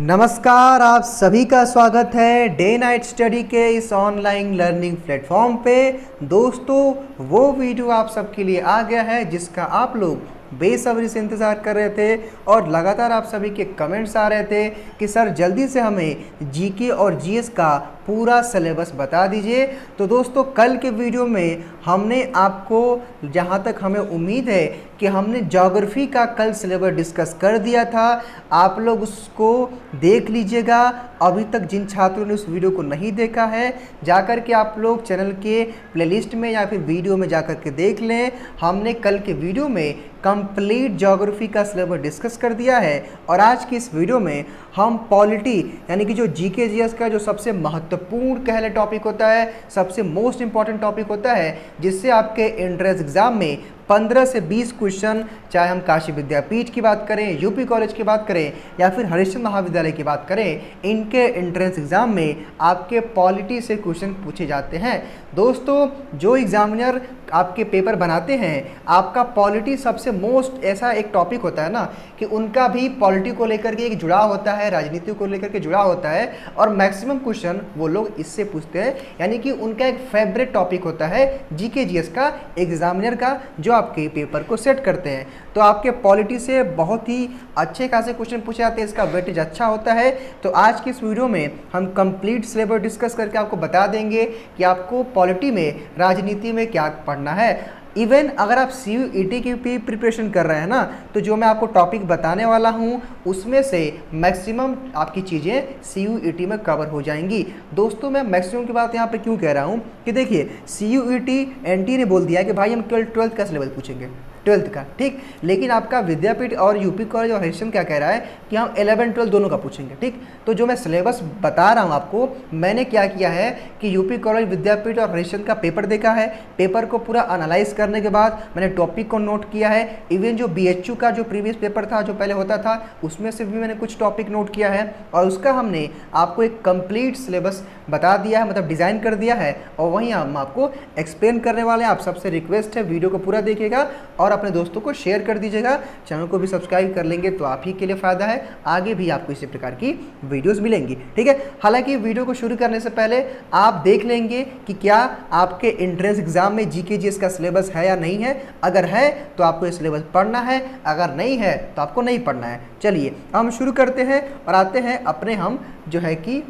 नमस्कार, आप सभी का स्वागत है डे नाइट स्टडी के इस ऑनलाइन लर्निंग प्लेटफॉर्म पे। दोस्तों, वो वीडियो आप सबके लिए आ गया है जिसका आप लोग बेसब्री से इंतज़ार कर रहे थे और लगातार आप सभी के कमेंट्स आ रहे थे कि सर जल्दी से हमें जीके और जीएस का पूरा सिलेबस बता दीजिए। तो दोस्तों, कल के वीडियो में हमने आपको, जहाँ तक हमें उम्मीद है कि हमने ज्योग्राफी का कल सिलेबस डिस्कस कर दिया था, आप लोग उसको देख लीजिएगा। अभी तक जिन छात्रों ने उस वीडियो को नहीं देखा है, जाकर के आप लोग चैनल के प्लेलिस्ट में या फिर वीडियो में जाकर के देख लें। हमने कल के वीडियो में कंप्लीट ज्योग्राफी का सिलेबस डिस्कस कर दिया है और आज की इस वीडियो में हम पॉलिटी यानी कि जो जीके जीएस का जो सबसे महत्वपूर्ण कहले टॉपिक होता है, सबसे मोस्ट इंपॉर्टेंट टॉपिक होता है, जिससे आपके एंट्रेंस एग्जाम में 15 से 20 क्वेश्चन, चाहे हम काशी विद्यापीठ की बात करें, यूपी कॉलेज की बात करें या फिर हरिश्चंद्र महाविद्यालय की बात करें, इनके एंट्रेंस एग्जाम में आपके पॉलिटी से क्वेश्चन पूछे जाते हैं। दोस्तों, जो एग्जामिनर आपके पेपर बनाते हैं, आपका पॉलिटी सबसे मोस्ट ऐसा एक टॉपिक होता है ना कि उनका भी पॉलिटी को लेकर के एक जुड़ाव होता है, राजनीति को लेकर के जुड़ाव होता है और मैक्सिमम क्वेश्चन वो लोग इससे पूछते हैं। यानी कि उनका एक फेवरेट टॉपिक होता है जीके जीएस का एग्जामिनर का, जो आपके पेपर को सेट करते हैं। तो आपके पॉलिटी से बहुत ही अच्छे खासे क्वेश्चन पूछे जाते हैं, इसका वेटेज अच्छा होता है। तो आज की इस वीडियो में हम कंप्लीट सिलेबस डिस्कस करके आपको बता देंगे कि आपको पॉलिटी में, राजनीति में क्या पढ़ना है। इवन अगर आप CUET की भी प्रिपरेशन कर रहे हैं ना, तो जो मैं आपको टॉपिक बताने वाला हूँ उसमें से मैक्सिमम आपकी चीज़ें CUET में कवर हो जाएंगी। दोस्तों, मैं मैक्सिमम की बात यहाँ पे क्यों कह रहा हूँ कि देखिए, CUET NT ने बोल दिया कि भाई हम केवल 12th का सिलेबस पूछेंगे, 12th का, ठीक। लेकिन आपका विद्यापीठ और यूपी कॉलेज और हरिश्चंद्र क्या कह रहा है कि हम 11 12 दोनों का पूछेंगे, ठीक। तो जो मैं सिलेबस बता रहा हूँ आपको, मैंने क्या किया है कि यूपी कॉलेज, विद्यापीठ और हरिश्चंद्र का पेपर देखा है। पेपर को पूरा एनालाइज करने के बाद मैंने टॉपिक को नोट किया है। इवन जो BHU का जो प्रीवियस पेपर था, जो पहले होता था, उसमें से भी मैंने कुछ टॉपिक नोट किया है और उसका हमने आपको एक कंप्लीट सिलेबस बता दिया है, मतलब डिज़ाइन कर दिया है और वहीं हम आपको एक्सप्लेन करने वाले हैं। आप सबसे रिक्वेस्ट है, वीडियो को पूरा देखिएगा और अपने दोस्तों को शेयर कर दीजिएगा। चैनल को भी सब्सक्राइब कर लेंगे तो आप ही के लिए फ़ायदा है, आगे भी आपको इसी प्रकार की वीडियोस मिलेंगी, ठीक है। हालांकि वीडियो को शुरू करने से पहले आप देख लेंगे कि क्या आपके एंट्रेंस एग्जाम में जीके जीएस का सिलेबस है या नहीं है। अगर है तो आपको ये सिलेबस पढ़ना है, अगर नहीं है तो आपको नहीं पढ़ना है। चलिए हम शुरू करते हैं और आते हैं अपने हम जो है कि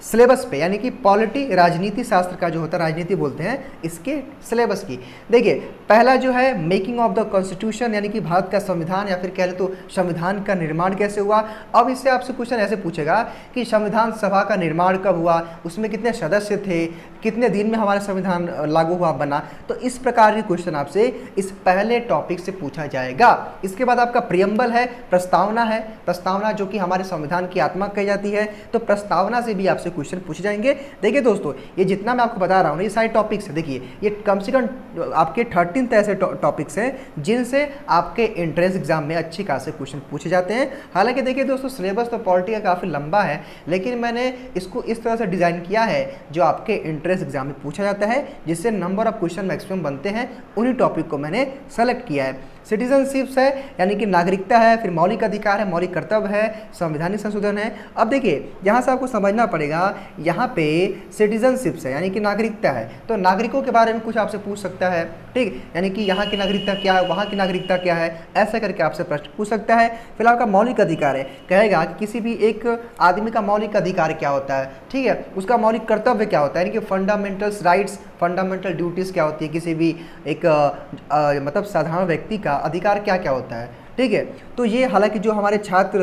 सिलेबस पे, यानी कि पॉलिटी, राजनीति शास्त्र का जो होता है, राजनीति बोलते हैं, इसके सिलेबस की। देखिए, पहला जो है मेकिंग ऑफ द कॉन्स्टिट्यूशन, यानी कि भारत का संविधान या फिर कह ले तो संविधान का निर्माण कैसे हुआ। अब इससे आपसे क्वेश्चन ऐसे पूछेगा कि संविधान सभा का निर्माण कब हुआ, उसमें कितने सदस्य थे, कितने दिन में हमारा संविधान लागू हुआ, बना। तो इस प्रकार के क्वेश्चन आपसे इस पहले टॉपिक से पूछा जाएगा। इसके बाद आपका प्रियम्बल है, प्रस्तावना है। प्रस्तावना जो कि हमारे संविधान की आत्मा कही जाती है, तो प्रस्तावना से भी आपसे क्वेश्चन पूछे जाएंगे। देखिए दोस्तों, ये जितना मैं आपको बता रहा हूँ, ये सारे टॉपिक्स है, देखिए ये कम से कम आपके 13 ऐसे टॉपिक्स हैं जिनसे आपके एंट्रेंस एग्जाम में अच्छी खासे क्वेश्चन पूछे जाते हैं। हालांकि देखिए दोस्तों, सिलेबस तो पॉलिटी का काफ़ी लंबा है, लेकिन मैंने इसको इस तरह से डिज़ाइन किया है जो आपके एंट्रेंस एग्जाम में पूछा जाता है, जिससे नंबर ऑफ क्वेश्चन मैक्सिमम बनते हैं। उन्हीं टॉपिक को मैंने सेलेक्ट किया है। सिटीजनशिप्स है, यानी कि नागरिकता है, फिर मौलिक अधिकार है, मौलिक कर्तव्य है, संवैधानिक संशोधन है। अब देखिए, यहाँ से आपको समझना पड़ेगा, यहाँ पे सिटीजनशिप्स है यानी कि नागरिकता है, तो नागरिकों के बारे में कुछ आपसे पूछ सकता है, ठीक। यानी कि यहाँ की नागरिकता क्या है, वहाँ की नागरिकता क्या है, ऐसा करके आपसे प्रश्न पूछ सकता है। फिलहाल आपका मौलिक अधिकार है, कहेगा कि किसी भी एक आदमी का मौलिक अधिकार क्या होता है, ठीक है, उसका मौलिक कर्तव्य क्या होता है, यानी कि फंडामेंटल्स राइट्स, फंडामेंटल ड्यूटीज़ क्या होती है, किसी भी एक मतलब साधारण व्यक्ति का अधिकार क्या क्या होता है, ठीक है। तो ये हालांकि जो हमारे छात्र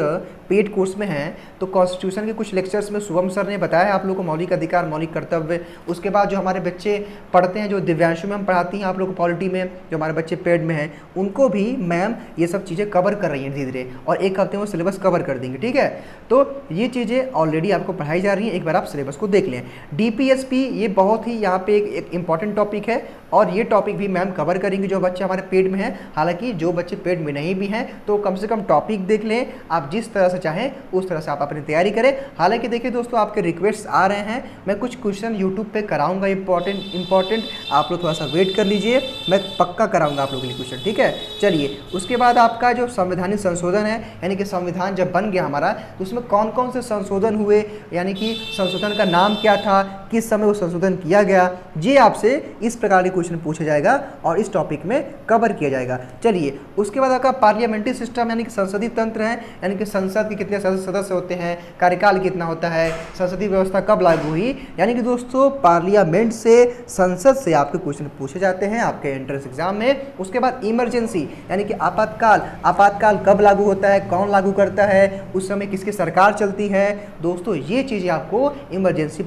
पेड कोर्स में हैं, तो कॉन्स्टिट्यूशन के कुछ लेक्चर्स में शुभम सर ने बताया आप लोगों को मौलिक अधिकार, मौलिक कर्तव्य। उसके बाद जो हमारे बच्चे पढ़ते हैं, जो दिव्यांशु मैम पढ़ाती हैं आप लोग को पॉलिटी में, जो हमारे बच्चे पेड में हैं, उनको भी मैम ये सब चीज़ें कवर कर रही हैं धीरे धीरे, और एक हफ्ते में सिलेबस कवर कर देंगे, ठीक है। तो ये चीज़ें ऑलरेडी आपको पढ़ाई जा रही हैं, एक बार आप सिलेबस को देख लें। DPSP ये बहुत ही यहाँ पे एक इंपॉर्टेंट टॉपिक है और ये टॉपिक भी मैम कवर करेंगे जो बच्चे हमारे पेड में हैं। हालांकि जो बच्चे पेड में नहीं भी हैं, तो कम से कम टॉपिक देख लें, आप जिस तरह से चाहें उस तरह से आप अपनी तैयारी करें। हालांकि देखिए दोस्तों, आपके रिक्वेस्ट आ रहे हैं, मैं कुछ क्वेश्चन यूट्यूब पे कराऊंगा इंपॉर्टेंट, आप लोग थोड़ा सा वेट कर लीजिए, मैं पक्का कराऊंगा आप लोगों के लिए क्वेश्चन, ठीक है। चलिए, उसके बाद आपका जो संवैधानिक संशोधन है, यानी कि संविधान जब बन गया हमारा तो उसमें कौन कौन से संशोधन हुए, यानी कि संशोधन का नाम क्या था, किस समय वो संशोधन किया गया, ये आपसे इस प्रकार के क्वेश्चन पूछा जाएगा और इस टॉपिक में कवर किया जाएगा। चलिए, उसके बाद आपका पार्लियामेंट्री सिस्टम यानी कि संसदीय तंत्र है, यानी कि संसद के कितने सदस्य होते हैं, कार्यकाल कितना होता है, संसदीय व्यवस्था कब लागू हुई, यानी कि दोस्तों पार्लियामेंट से, संसद से आपके क्वेश्चन पूछे जाते हैं आपके एंट्रेंस एग्जाम में। उसके बाद इमरजेंसी यानी कि आपातकाल कब लागू होता है, कौन लागू करता है, उस समय किसकी सरकार चलती है, दोस्तों ये चीज़ें आपको इमरजेंसी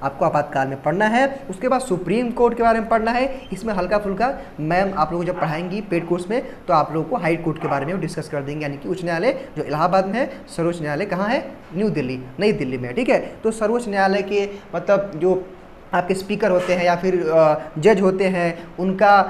आपको आपातकाल में पढ़ना है। उसके बाद सुप्रीम कोर्ट के बारे में पढ़ना है, इसमें हल्का फुल्का मैम आप लोगों को जब पढ़ाएंगी पेड कोर्स में तो आप लोगों को हाई कोर्ट के बारे में डिस्कस कर देंगे, यानी कि उच्च न्यायालय जो इलाहाबाद में है, सर्वोच्च न्यायालय कहाँ है, नई दिल्ली में, ठीक है। तो सर्वोच्च न्यायालय के मतलब जो आपके स्पीकर होते हैं या फिर जज होते हैं, उनका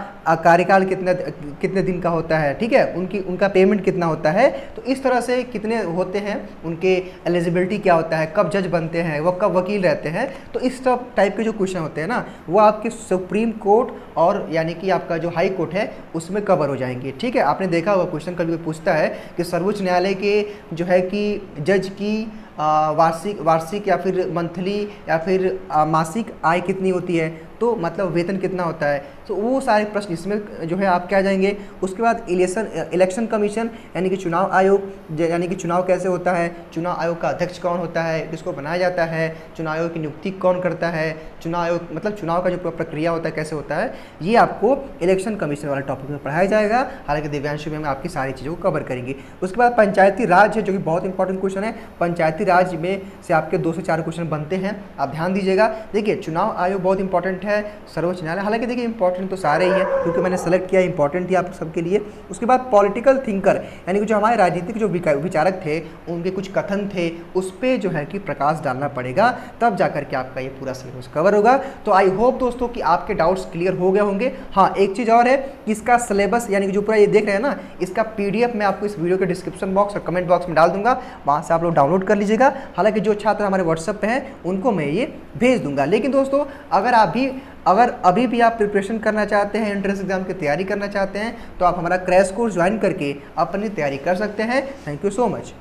कार्यकाल कितने दिन का होता है, ठीक है, उनका पेमेंट कितना होता है, तो इस तरह से कितने होते हैं, उनके एलिजिबिलिटी क्या होता है, कब जज बनते हैं, वो कब वकील रहते हैं, तो इस सब टाइप के जो क्वेश्चन होते हैं ना, वो आपके सुप्रीम कोर्ट और यानी कि आपका जो हाई कोर्ट है उसमें कवर हो जाएंगे, ठीक है। आपने देखा हुआ क्वेश्चन कभी पूछता है कि सर्वोच्च न्यायालय के जो है कि जज की वार्षिक या फिर मंथली या फिर मासिक आय कितनी होती है, तो मतलब वेतन कितना होता है, तो वो सारे प्रश्न इसमें जो है आप क्या जाएंगे। उसके बाद इलेक्शन कमीशन यानी कि चुनाव आयोग, यानी कि चुनाव कैसे होता है, चुनाव आयोग का अध्यक्ष कौन होता है, किसको बनाया जाता है, चुनाव आयोग की नियुक्ति कौन करता है, चुनाव आयोग मतलब चुनाव का जो प्रक्रिया होता है कैसे होता है, ये आपको इलेक्शन कमीशन वाले टॉपिक में पढ़ाया जाएगा। हालांकि दिव्यांशु में हम आपकी सारी चीज़ों को कवर करेंगे। उसके बाद पंचायती राज है, जो कि बहुत इंपॉर्टेंट क्वेश्चन है। पंचायती राज में से आपके 2 से 4 क्वेश्चन बनते हैं, आप ध्यान दीजिएगा। देखिए, चुनाव आयोग बहुत इंपॉर्टेंट है, सर्वोच्च न्यायालय, हालांकि देखिए इंपॉर्टेंट तो सारे ही हैं क्योंकि मैंने सेलेक्ट किया, इंपॉर्टेंट ही आप सबके लिए। उसके बाद पॉलिटिकल थिंकर यानी कि जो हमारे राजनीतिक जो विचारक थे, उनके कुछ कथन थे, उस पर जो है कि प्रकाश डालना पड़ेगा, तब जाकर के आपका ये पूरा सिलेबस कवर होगा। तो आई होप दोस्तों कि आपके डाउट्स क्लियर हो गए होंगे। हाँ, एक चीज़ और है, इसका सिलेबस यानी कि जो पूरा ये देख रहे हैं ना, इसका PDF मैं आपको इस वीडियो के डिस्क्रिप्शन बॉक्स और कमेंट बॉक्स में डाल दूंगा, वहाँ से आप लोग डाउनलोड कर लीजिएगा। हालांकि जो छात्र हमारे व्हाट्सएप पे हैं उनको मैं ये भेज दूंगा। लेकिन दोस्तों, अगर अभी भी आप प्रिपरेशन करना चाहते हैं, एंट्रेंस एग्जाम की तैयारी करना चाहते हैं, तो आप हमारा क्रैश कोर्स ज्वाइन करके अपनी तैयारी कर सकते हैं। Thank you so much.